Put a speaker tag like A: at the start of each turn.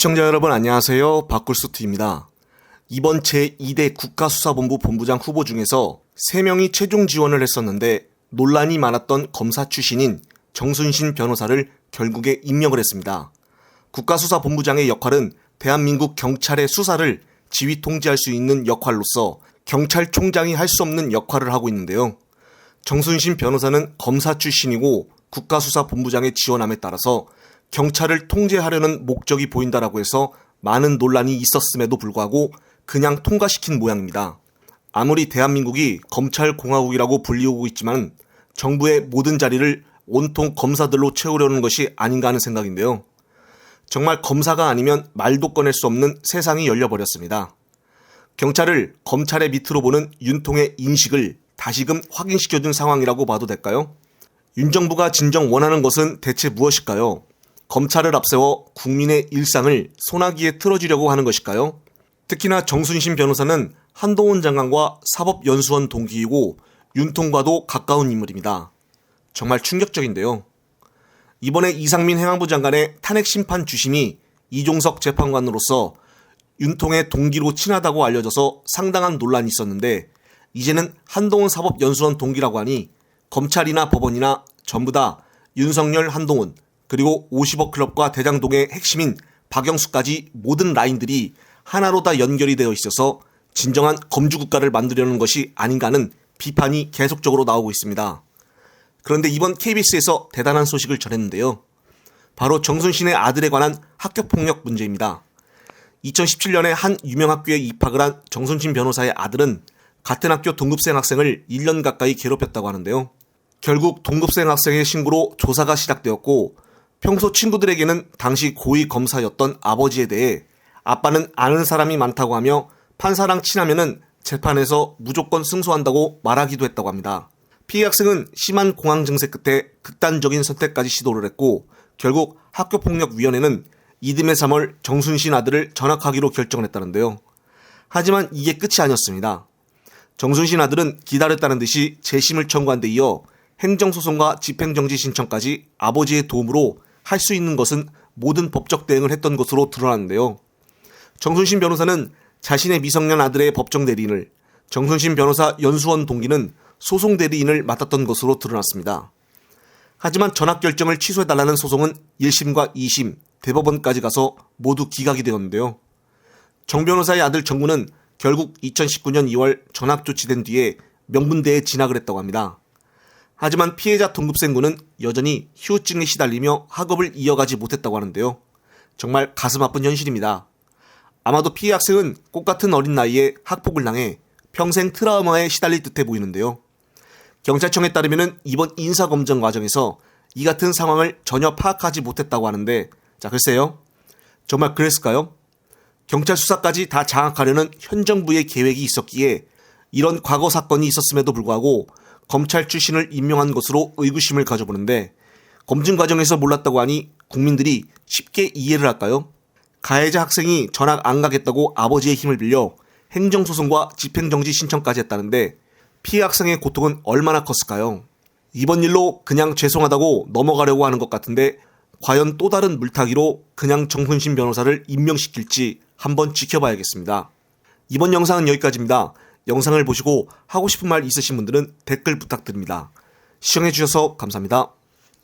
A: 시청자 여러분 안녕하세요. 박굴수트입니다. 이번 제2대 국가수사본부 본부장 후보 중에서 3명이 최종 지원을 했었는데 논란이 많았던 검사 출신인 정순신 변호사를 결국에 임명을 했습니다. 국가수사본부장의 역할은 대한민국 경찰의 수사를 지휘 통제할 수 있는 역할로서 경찰총장이 할 수 없는 역할을 하고 있는데요. 정순신 변호사는 검사 출신이고 국가수사본부장에 지원함에 따라서 경찰을 통제하려는 목적이 보인다라고 해서 많은 논란이 있었음에도 불구하고 그냥 통과시킨 모양입니다. 아무리 대한민국이 검찰공화국이라고 불리우고 있지만 정부의 모든 자리를 온통 검사들로 채우려는 것이 아닌가 하는 생각인데요. 정말 검사가 아니면 말도 꺼낼 수 없는 세상이 열려버렸습니다. 경찰을 검찰의 밑으로 보는 윤통의 인식을 다시금 확인시켜준 상황이라고 봐도 될까요? 윤 정부가 진정 원하는 것은 대체 무엇일까요? 검찰을 앞세워 국민의 일상을 소나기에 틀어주려고 하는 것일까요? 특히나 정순신 변호사는 한동훈 장관과 사법연수원 동기이고 윤통과도 가까운 인물입니다. 정말 충격적인데요. 이번에 이상민 행안부 장관의 탄핵심판 주심이 이종석 재판관으로서 윤통의 동기로 친하다고 알려져서 상당한 논란이 있었는데 이제는 한동훈 사법연수원 동기라고 하니 검찰이나 법원이나 전부 다 윤석열, 한동훈 그리고 50억 클럽과 대장동의 핵심인 박영수까지 모든 라인들이 하나로 다 연결이 되어 있어서 진정한 검주국가를 만들려는 것이 아닌가 하는 비판이 계속적으로 나오고 있습니다. 그런데 이번 KBS에서 대단한 소식을 전했는데요. 바로 정순신의 아들에 관한 학교폭력 문제입니다. 2017년에 한 유명학교에 입학을 한 정순신 변호사의 아들은 같은 학교 동급생 학생을 1년 가까이 괴롭혔다고 하는데요. 결국 동급생 학생의 신고로 조사가 시작되었고 평소 친구들에게는 당시 고위 검사였던 아버지에 대해 아빠는 아는 사람이 많다고 하며 판사랑 친하면은 재판에서 무조건 승소한다고 말하기도 했다고 합니다. 피해 학생은 심한 공황 증세 끝에 극단적인 선택까지 시도를 했고 결국 학교폭력위원회는 이듬해 3월 정순신 아들을 전학하기로 결정을 했다는데요. 하지만 이게 끝이 아니었습니다. 정순신 아들은 기다렸다는 듯이 재심을 청구한 데 이어 행정소송과 집행정지 신청까지 아버지의 도움으로 할 수 있는 것은 모든 법적 대응을 했던 것으로 드러났는데요. 정순신 변호사는 자신의 미성년 아들의 법정 대리인을, 정순신 변호사 연수원 동기는 소송 대리인을 맡았던 것으로 드러났습니다. 하지만 전학 결정을 취소해달라는 소송은 1심과 2심, 대법원까지 가서 모두 기각이 되었는데요. 정 변호사의 아들 정구는 결국 2019년 2월 전학 조치된 뒤에 명문대에 진학을 했다고 합니다. 하지만 피해자 동급생군은 여전히 휴증에 시달리며 학업을 이어가지 못했다고 하는데요. 정말 가슴 아픈 현실입니다. 아마도 피해 학생은 꽃같은 어린 나이에 학폭을 당해 평생 트라우마에 시달릴 듯해 보이는데요. 경찰청에 따르면 이번 인사검증 과정에서 이 같은 상황을 전혀 파악하지 못했다고 하는데 글쎄요. 정말 그랬을까요? 경찰 수사까지 다 장악하려는 현 정부의 계획이 있었기에 이런 과거 사건이 있었음에도 불구하고 검찰 출신을 임명한 것으로 의구심을 가져보는데 검증 과정에서 몰랐다고 하니 국민들이 쉽게 이해를 할까요? 가해자 학생이 전학 안 가겠다고 아버지의 힘을 빌려 행정소송과 집행정지 신청까지 했다는데 피해 학생의 고통은 얼마나 컸을까요? 이번 일로 그냥 죄송하다고 넘어가려고 하는 것 같은데 과연 또 다른 물타기로 그냥 정순신 변호사를 임명시킬지 한번 지켜봐야겠습니다. 이번 영상은 여기까지입니다. 영상을 보시고 하고 싶은 말 있으신 분들은 댓글 부탁드립니다. 시청해주셔서 감사합니다.